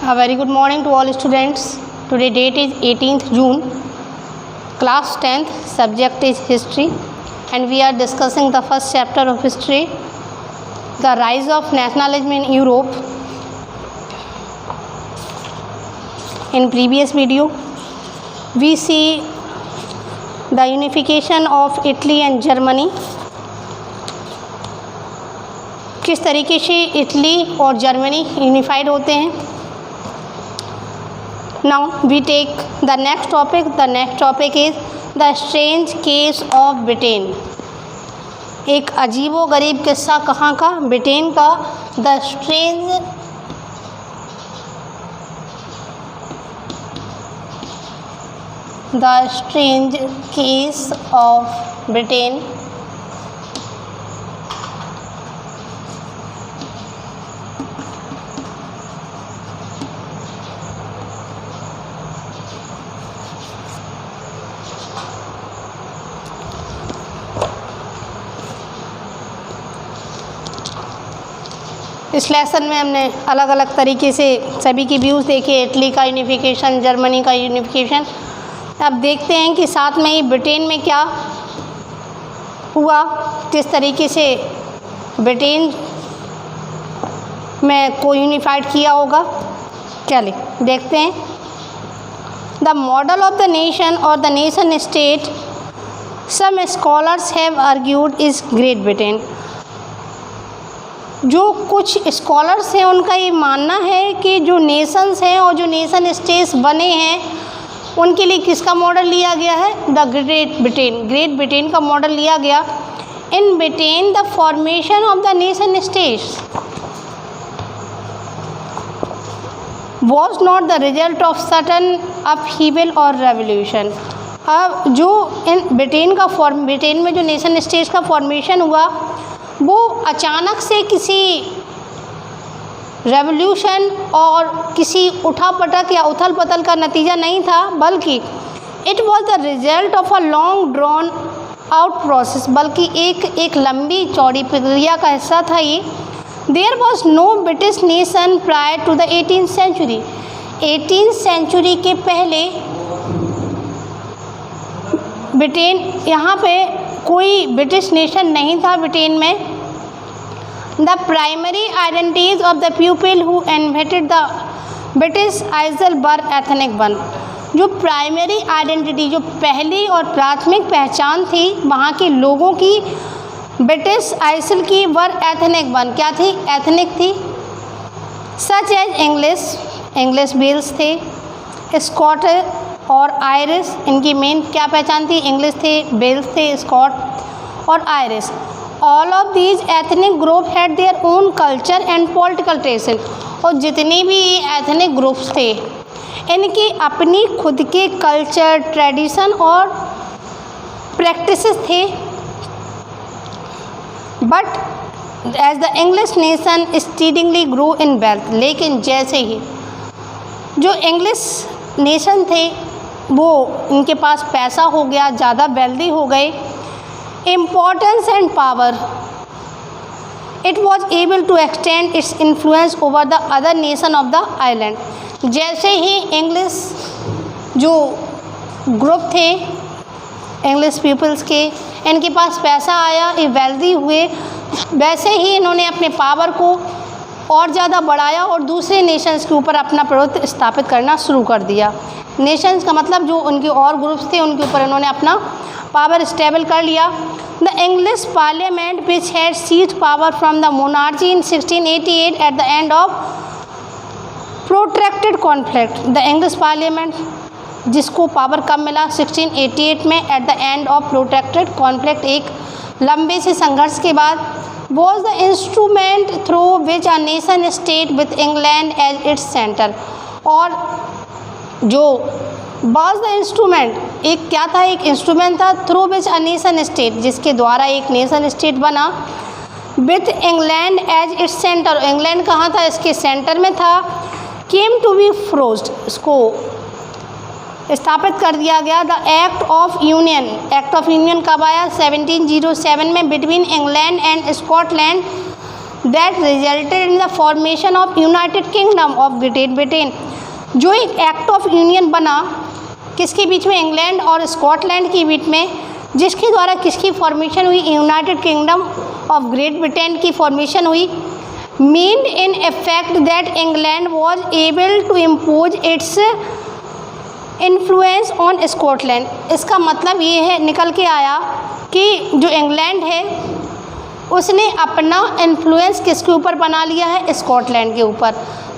A very good morning to all students. Today date is 18th June. Class 10th, subject is history, and we are discussing the first chapter of history, the rise of nationalism in Europe. In previous video, we see the unification of Italy and Germany. किस तरीके से Italy और Germany unified होते हैं. Now we take the next topic. The next topic is the strange case of Britain. एक अजीबो गरीब किस्सा कहाँ का? ब्रिटेन का. The strange case of Britain. इस लेसन में हमने अलग अलग तरीके से सभी की व्यूज़ देखे. इटली का यूनिफिकेशन, जर्मनी का यूनिफिकेशन. अब देखते हैं कि साथ में ही ब्रिटेन में क्या हुआ, किस तरीके से ब्रिटेन में को यूनिफाइड किया होगा. चलिए देखते हैं. The model of the nation और the nation state some scholars have argued is Great Britain. जो कुछ स्कॉलर्स हैं उनका ये मानना है कि जो नेशंस हैं और जो नेशन स्टेट्स बने हैं उनके लिए किसका मॉडल लिया गया है? The great Britain. Great Britain का मॉडल लिया गया. In Britain the formation of the nation states was not the result of sudden upheaval और रेवोल्यूशन. अब जो इन ब्रिटेन में जो नेशन स्टेट्स का फॉर्मेशन हुआ वो अचानक से किसी रेवोल्यूशन और किसी उठापटक या उथल पथल का नतीजा नहीं था, बल्कि it was the result of a long drawn out process. बल्कि एक लंबी चौड़ी प्रक्रिया का हिस्सा था ये. There was no British nation prior to the 18th century. 18th century के पहले ब्रिटेन, यहाँ पे कोई ब्रिटिश नेशन नहीं था ब्रिटेन में. The primary identities of the people who inverted the British Aizawl were ethnic one. जो प्राइमरी आइडेंटिटी, जो पहली और प्राथमिक पहचान थी वहाँ के लोगों की ब्रिटिश आइजल की, वर एथनिक वन. क्या थी? एथनिक थी. सच एज इंग्लिश वेल्स थे, स्कॉट और आयरिश. इनकी मेन क्या पहचान थी? इंग्लिश थे, वेल्स थे, स्कॉट और Irish. All of these ethnic group had their own culture and political tradition. और जितने भी एथनिक ग्रुप्स थे इनकी अपनी खुद के कल्चर, ट्रेडिशन और प्रैक्टिसेस थे. But as the English nation steadily grow in wealth. लेकिन जैसे ही जो इंग्लिश नेशन थे वो इनके पास पैसा हो गया, ज़्यादा वेल्दी हो गए, importance and power, it was able to extend its influence over the other nation of the island. जैसे ही इंग्लिश जो ग्रुप थे इंग्लिश पीपल्स के, इनके पास पैसा आया, ये वेल्दी हुए, वैसे ही इन्होंने अपने पावर को और ज़्यादा बढ़ाया और दूसरे नेशंस के ऊपर अपना प्रभुत्व स्थापित करना शुरू कर दिया. नेशंस का मतलब जो उनके और ग्रुप्स थे उनके ऊपर इन्होंने अपना पावर स्टेबल कर लिया. The English parliament which had seized power from the monarchy in 1688 at the end of protracted conflict. The English parliament जिसको पावर कब मिला? 1688 में, at the end of protracted conflict, एक लंबे से संघर्ष के बाद. was the instrument through which a nation state with England as its center. और जो was the instrument, एक क्या था? एक इंस्ट्रूमेंट था through which a nation state, जिसके द्वारा एक नेशन स्टेट बना, with England as its center. England कहाँ था? इसके सेंटर में था. came to be forced, इसको स्थापित कर दिया गया. द एक्ट ऑफ यूनियन कब आया? 1707 में, between England and Scotland that resulted in the formation of United Kingdom of Great Britain. जो एक एक्ट ऑफ यूनियन बना किसके बीच में, इंग्लैंड और स्कॉटलैंड के बीच में, जिसके द्वारा किसकी फॉर्मेशन हुई, United Kingdom of Great Britain की फॉर्मेशन हुई। Mean in effect that England was able to impose its influence on Scotland. इसका मतलब ये है, निकल के आया कि जो इंग्लैंड है उसने अपना इन्फ्लुएंस किसके ऊपर बना लिया है, स्कॉटलैंड के ऊपर।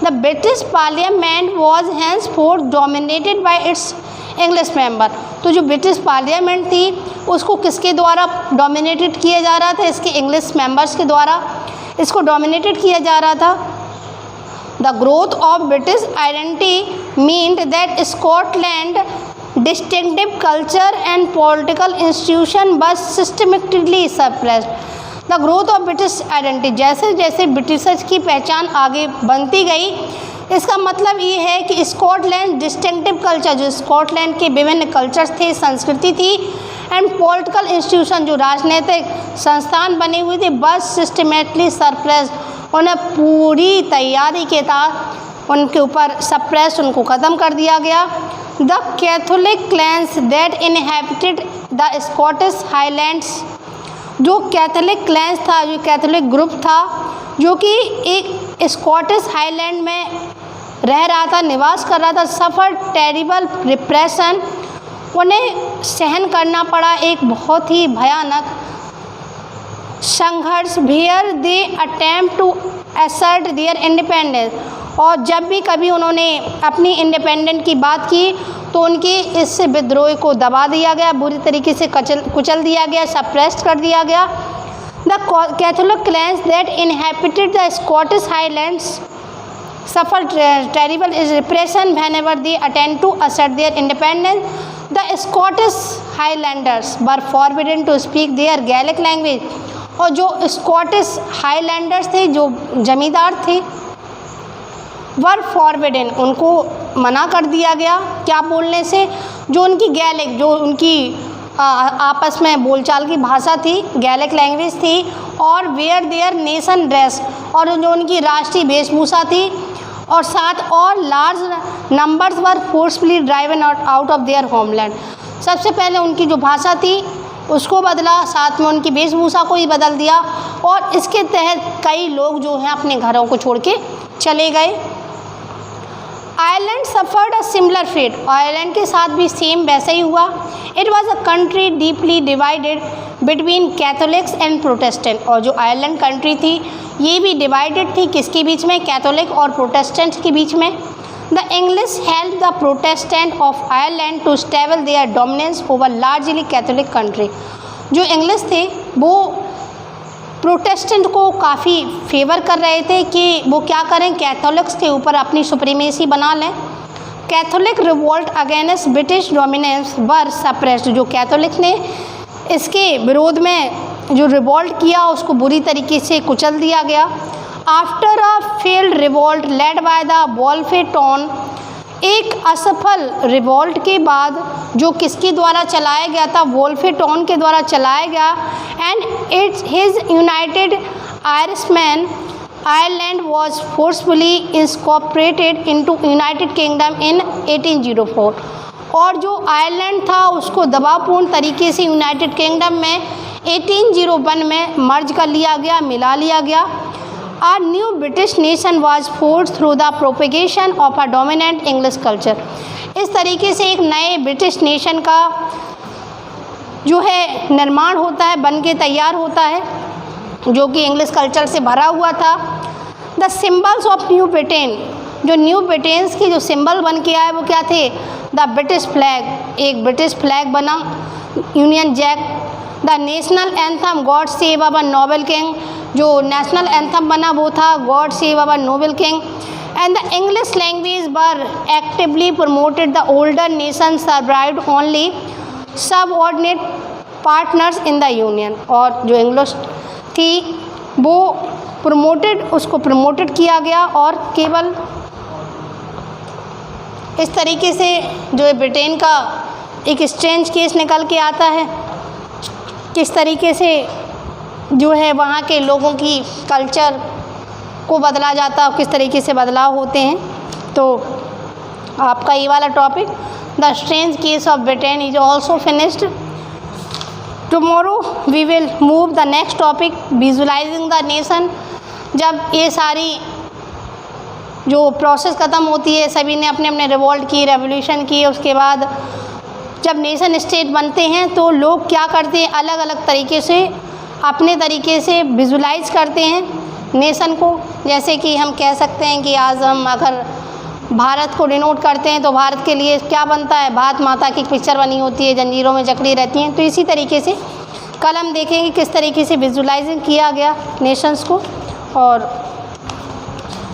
The British parliament was henceforth dominated by its English member. तो जो ब्रिटिश पार्लियामेंट थी उसको किसके द्वारा डोमिनेटेड किया जा रहा था, इसके इंग्लिश मेंबर्स के द्वारा इसको डोमिनेटेड किया जा रहा था। The growth of British identity meant that Scotland distinctive culture and political institution was systematically suppressed. The growth of British identity, जैसे जैसे ब्रिटिशर्स की पहचान आगे बनती गई, इसका मतलब ये है कि स्कॉटलैंड डिस्टिंक्टिव कल्चर, जो स्कॉटलैंड के विभिन्न कल्चर्स थे, संस्कृति थी, एंड पॉलिटिकल इंस्टीट्यूशन, जो राजनीतिक संस्थान बने हुए थे, बस सिस्टमेटिकली सरप्रेस्ड, उन्हें पूरी तैयारी के साथ उनके ऊपर सप्रेस, उनको ख़त्म कर दिया गया। The Catholic clans that inhabited the Scottish highlands, जो कैथोलिक क्लैंस था, जो कैथोलिक ग्रुप था जो कि एक स्कॉटिश हाईलैंड में रह रहा था, निवास कर रहा था, सफ़र टेरिबल रिप्रेशन, उन्हें सहन करना पड़ा एक बहुत ही भयानक संघर्ष। Where they attempt to assert their independence, और जब भी कभी उन्होंने अपनी इंडिपेंडेंट की बात की तो उनकी इस विद्रोह को दबा दिया गया, बुरी तरीके से कुचल दिया गया, सप्रेस्ड कर दिया गया। The Catholic clans that inhabited the Scottish highlands suffered terrible repression whenever they attempt to assert their independence. The Scottish Highlanders were forbidden to speak their Gaelic language. और जो स्कॉटिश हाईलैंडर्स थे, जो जमींदार थे, वर forbidden, उनको मना कर दिया गया क्या बोलने से, जो उनकी गैलिक, जो उनकी आपस में बोलचाल की भाषा थी, गैलिक लैंग्वेज थी, और वेयर देयर नेशन ड्रेस, और जो उनकी राष्ट्रीय वेशभूषा थी, और साथ और large numbers were forcefully driven out of their homeland. सबसे पहले उनकी जो भाषा थी उसको बदला, साथ में उनकी वेशभूषा को ही बदल दिया, और इसके तहत कई लोग जो हैं अपने घरों को छोड़ के चले गए। Ireland suffered a similar fate, Ireland के साथ भी सेम वैसे ही हुआ। It was a country deeply divided between Catholics and Protestant, और जो आयरलैंड कंट्री थी ये भी डिवाइडेड थी किसके बीच में, कैथोलिक और प्रोटेस्टेंट के बीच में। The English help the Protestant of Ireland to stable their dominance over largely Catholic country. जो इंग्लिश थे वो प्रोटेस्टेंट को काफ़ी फेवर कर रहे थे कि वो क्या करें, कैथोलिक्स के ऊपर अपनी सुप्रीमेसी बना लें। Catholic revolt against British dominance were suppressed, जो कैथोलिक ने इसके विरोध में जो रिवोल्ट किया उसको बुरी तरीके से कुचल दिया गया। After a failed revolt led by the Wolfe Tone, एक असफल रिवोल्ट के बाद जो किसके द्वारा चलाया गया था, वोल्फेटॉन के द्वारा चलाया गया, and it's his United Irishman Ireland was forcefully incorporated into United Kingdom in 1804, और जो आयरलैंड था उसको दबावपूर्ण तरीके से यूनाइटेड किंगडम में 1801 में मर्ज कर लिया गया, मिला लिया गया। A new British nation was forged through the propagation of a dominant English culture. इस तरीके से एक नए ब्रिटिश नेशन का जो है निर्माण होता है, बन के तैयार होता है, जो कि इंग्लिश कल्चर से भरा हुआ था। The symbols of new Britain, जो न्यू ब्रिटेन्स के जो सिंबल बन के आए वो क्या थे, द ब्रिटिश फ्लैग, एक ब्रिटिश फ्लैग बना, Union Jack, the national anthem God save our noble king, जो नेशनल एंथम बना वो था God save our noble king, and the English language were actively promoted, the older nation survived only subordinate partners in the union, और जो English थी वो promoted, उसको promoted किया गया, और केवल इस तरीके से जो ब्रिटेन का एक स्ट्रेंज केस निकल के आता है, किस तरीके से जो है वहाँ के लोगों की कल्चर को बदला जाता है, किस तरीके से बदलाव होते हैं। तो आपका ये वाला topic the strange case of Britain is also finished. Tomorrow we will move the next topic visualising the nation. जब ये सारी जो प्रोसेस ख़त्म होती है, सभी ने अपने अपने रिवोल्ट की, रेवोल्यूशन की, उसके बाद जब नेशन स्टेट बनते हैं तो लोग क्या करते हैं, अलग अलग तरीके से अपने तरीके से विजुलाइज करते हैं नेशन को। जैसे कि हम कह सकते हैं कि आज हम अगर भारत को डिनोट करते हैं तो भारत के लिए क्या बनता है, भारत माता की पिक्चर बनी होती है, जंजीरों में जकड़ी रहती हैं। तो इसी तरीके से कल हम देखेंगे किस तरीके से विजुलाइजिंग किया गया नेशंस को, और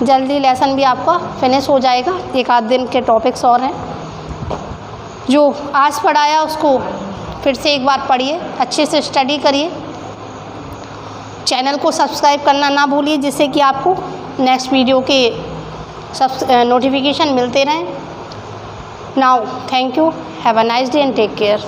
जल्दी लेसन भी आपका फिनिश हो जाएगा। एक आध दिन के टॉपिक्स और हैं, जो आज पढ़ाया उसको फिर से एक बार पढ़िए, अच्छे से स्टडी करिए। चैनल को सब्सक्राइब करना ना भूलिए, जिससे कि आपको नेक्स्ट वीडियो के नोटिफिकेशन मिलते रहें। Now thank you, have a nice day and take care.